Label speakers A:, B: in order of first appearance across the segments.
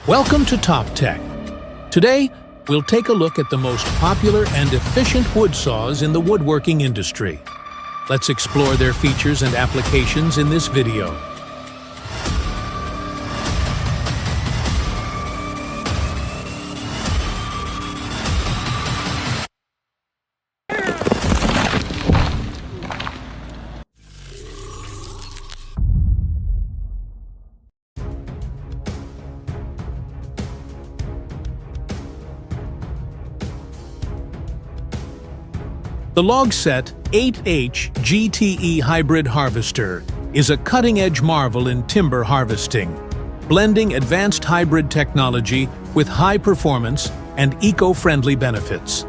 A: Welcome to Top Tech. Today, we'll take a look at the most popular and efficient wood saws in the woodworking industry. Let's explore their features and applications in this video. The Logset 8H GTE Hybrid Harvester is a cutting-edge marvel in timber harvesting, blending advanced hybrid technology with high performance and eco-friendly benefits.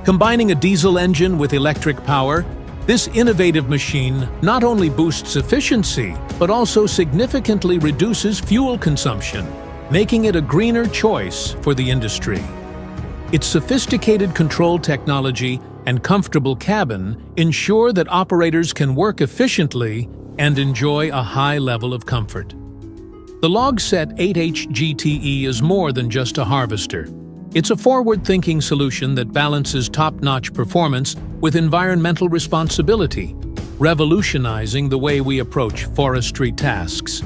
A: Combining a diesel engine with electric power, this innovative machine not only boosts efficiency, but also significantly reduces fuel consumption, making it a greener choice for the industry. Its sophisticated control technology and comfortable cabin ensure that operators can work efficiently and enjoy a high level of comfort. The Logset 8H GTE is more than just a harvester. It's a forward-thinking solution that balances top-notch performance with environmental responsibility, revolutionizing the way we approach forestry tasks.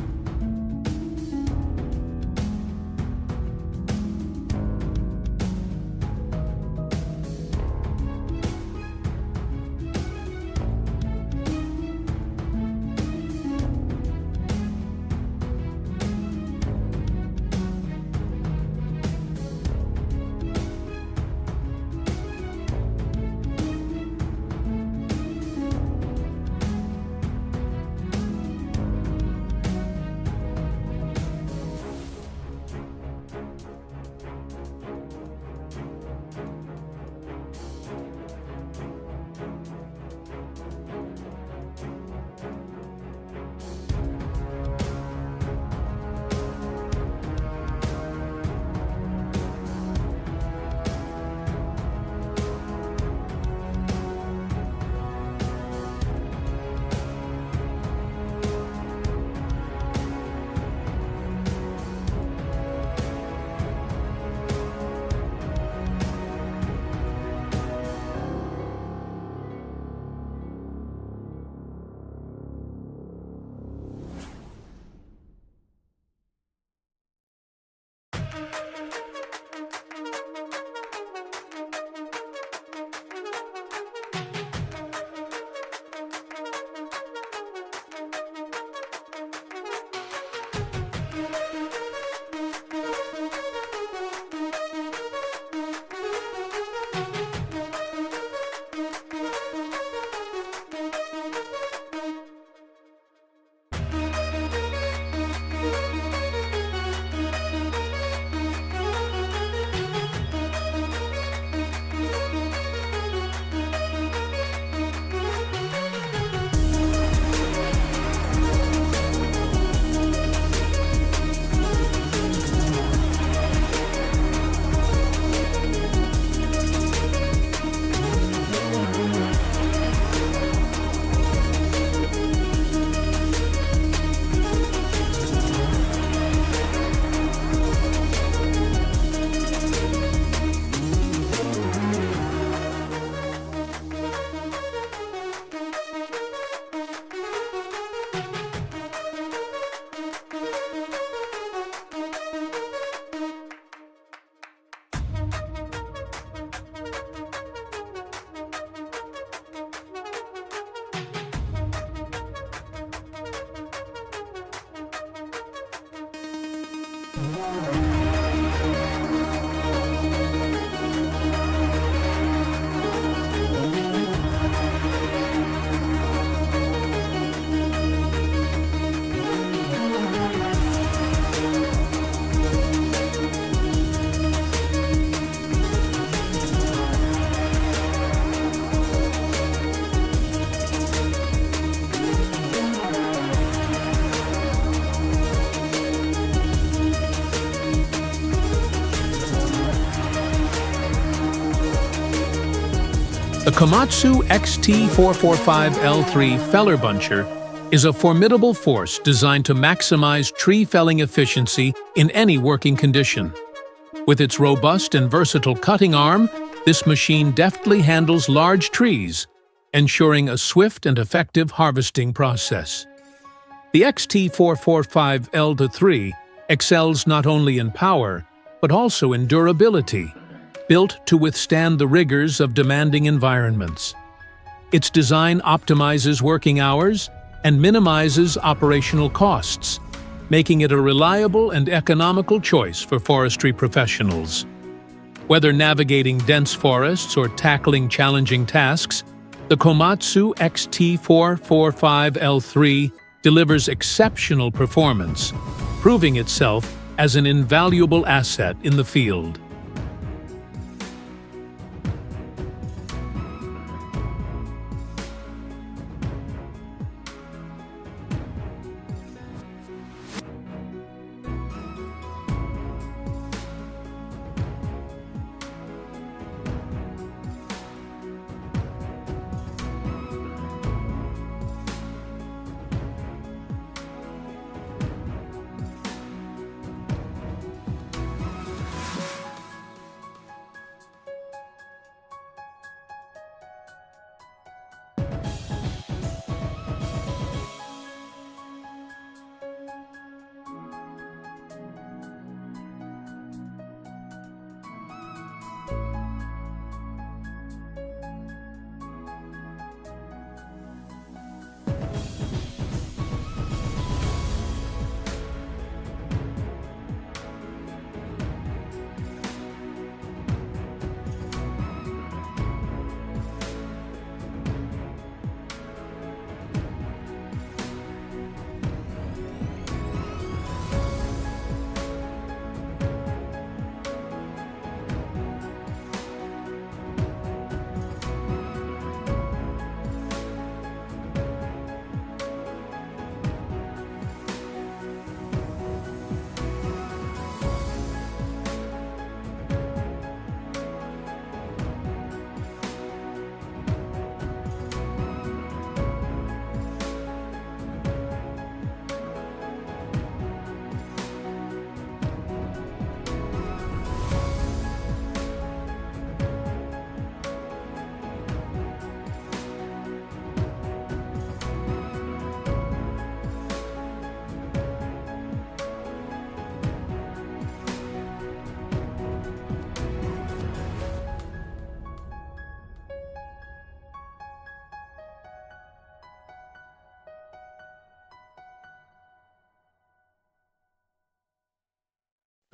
A: The Komatsu XT445L3 Feller Buncher is a formidable force designed to maximize tree felling efficiency in any working condition. With its robust and versatile cutting arm, this machine deftly handles large trees, ensuring a swift and effective harvesting process. The XT445L3 excels not only in power, but also in durability, built to withstand the rigors of demanding environments. Its design optimizes working hours and minimizes operational costs, making it a reliable and economical choice for forestry professionals. Whether navigating dense forests or tackling challenging tasks, the Komatsu XT445L3 delivers exceptional performance, proving itself as an invaluable asset in the field.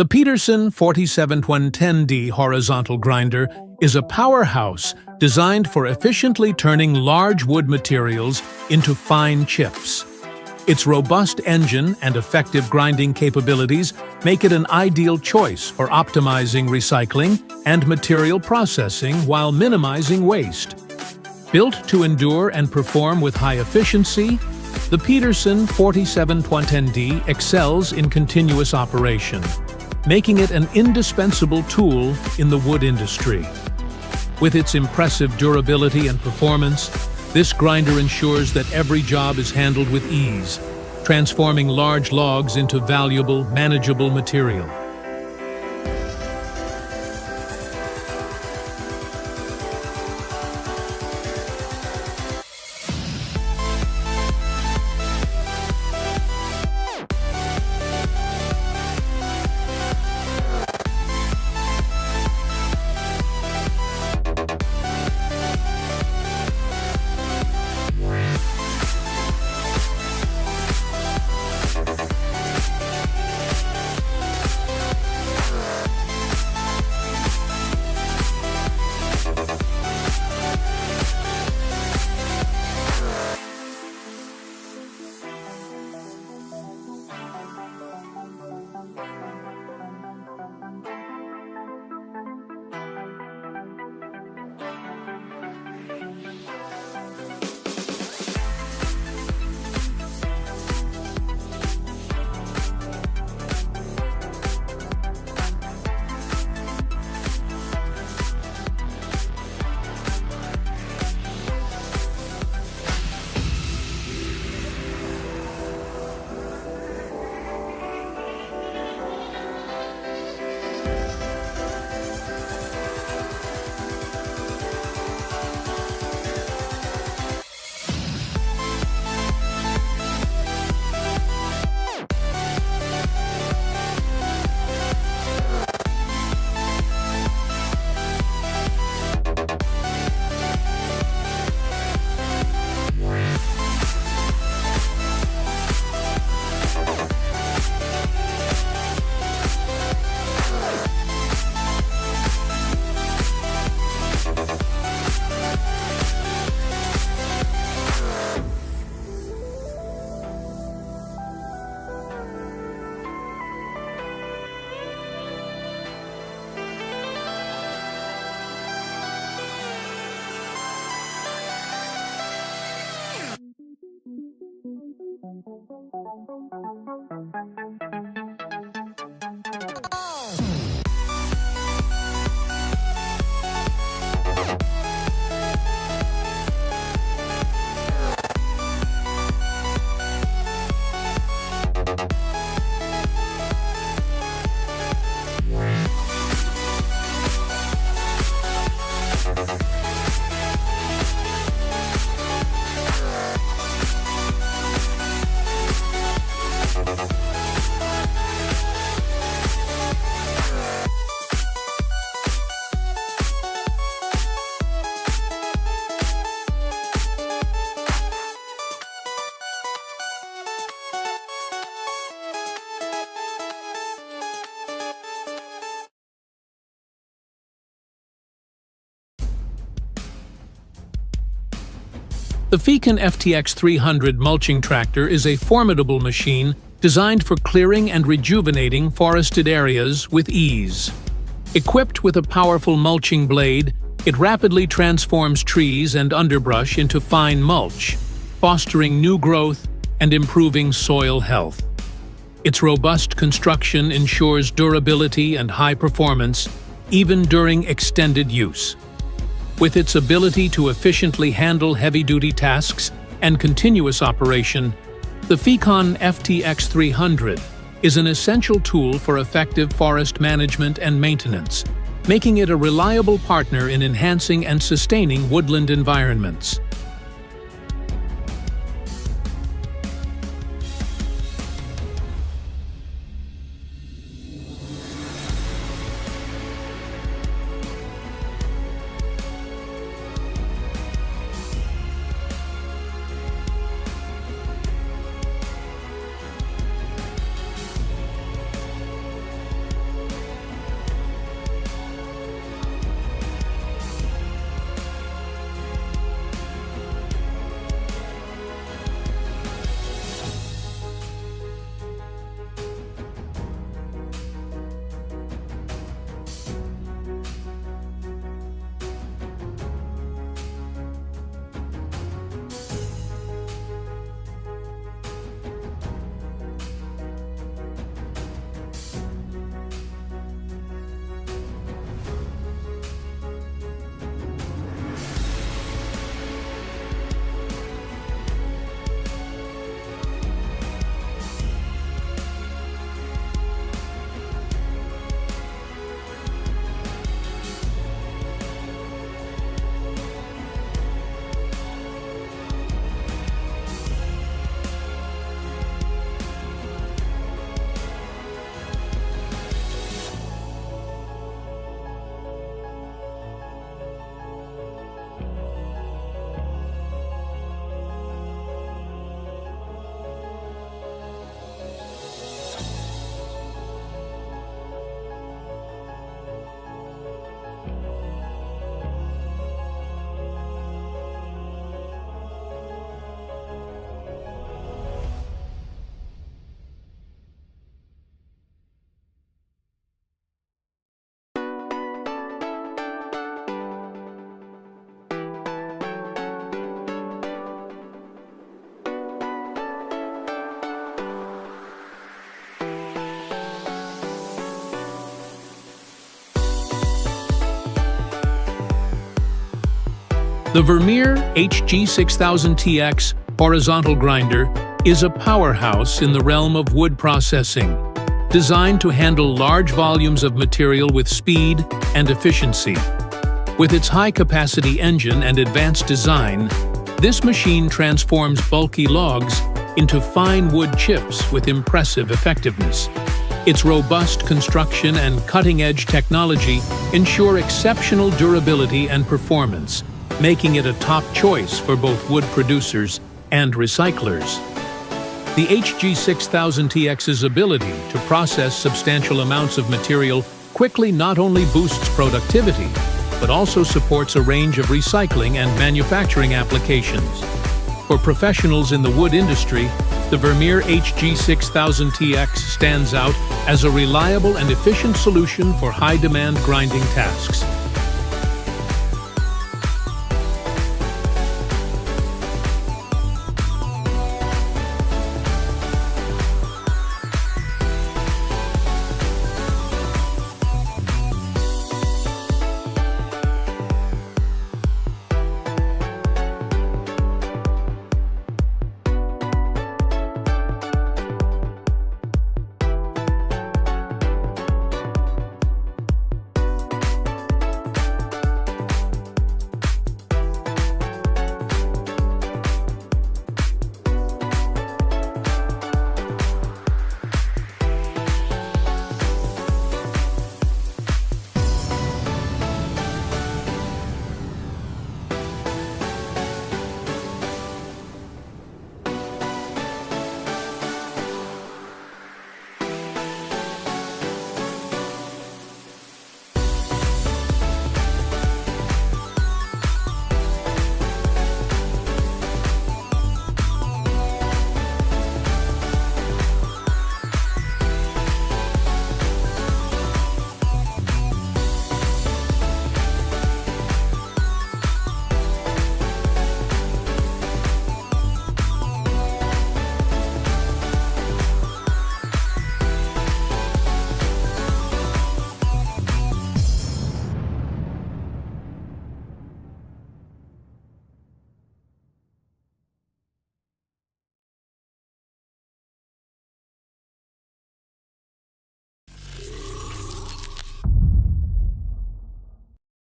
A: The Peterson 47110D horizontal grinder is a powerhouse designed for efficiently turning large wood materials into fine chips. Its robust engine and effective grinding capabilities make it an ideal choice for optimizing recycling and material processing while minimizing waste. Built to endure and perform with high efficiency, the Peterson 47110D excels in continuous operation, making it an indispensable tool in the wood industry. With its impressive durability and performance, this grinder ensures that every job is handled with ease, transforming large logs into valuable, manageable material. The Fecan FTX 300 mulching tractor is a formidable machine designed for clearing and rejuvenating forested areas with ease. Equipped with a powerful mulching blade, it rapidly transforms trees and underbrush into fine mulch, fostering new growth and improving soil health. Its robust construction ensures durability and high performance, even during extended use. With its ability to efficiently handle heavy-duty tasks and continuous operation, the Fecan FTX 300 is an essential tool for effective forest management and maintenance, making it a reliable partner in enhancing and sustaining woodland environments. The Vermeer HG6000TX horizontal grinder is a powerhouse in the realm of wood processing, designed to handle large volumes of material with speed and efficiency. With its high-capacity engine and advanced design, this machine transforms bulky logs into fine wood chips with impressive effectiveness. Its robust construction and cutting-edge technology ensure exceptional durability and performance, making it a top choice for both wood producers and recyclers. The HG6000TX's ability to process substantial amounts of material quickly not only boosts productivity, but also supports a range of recycling and manufacturing applications. For professionals in the wood industry, the Vermeer HG6000TX stands out as a reliable and efficient solution for high-demand grinding tasks.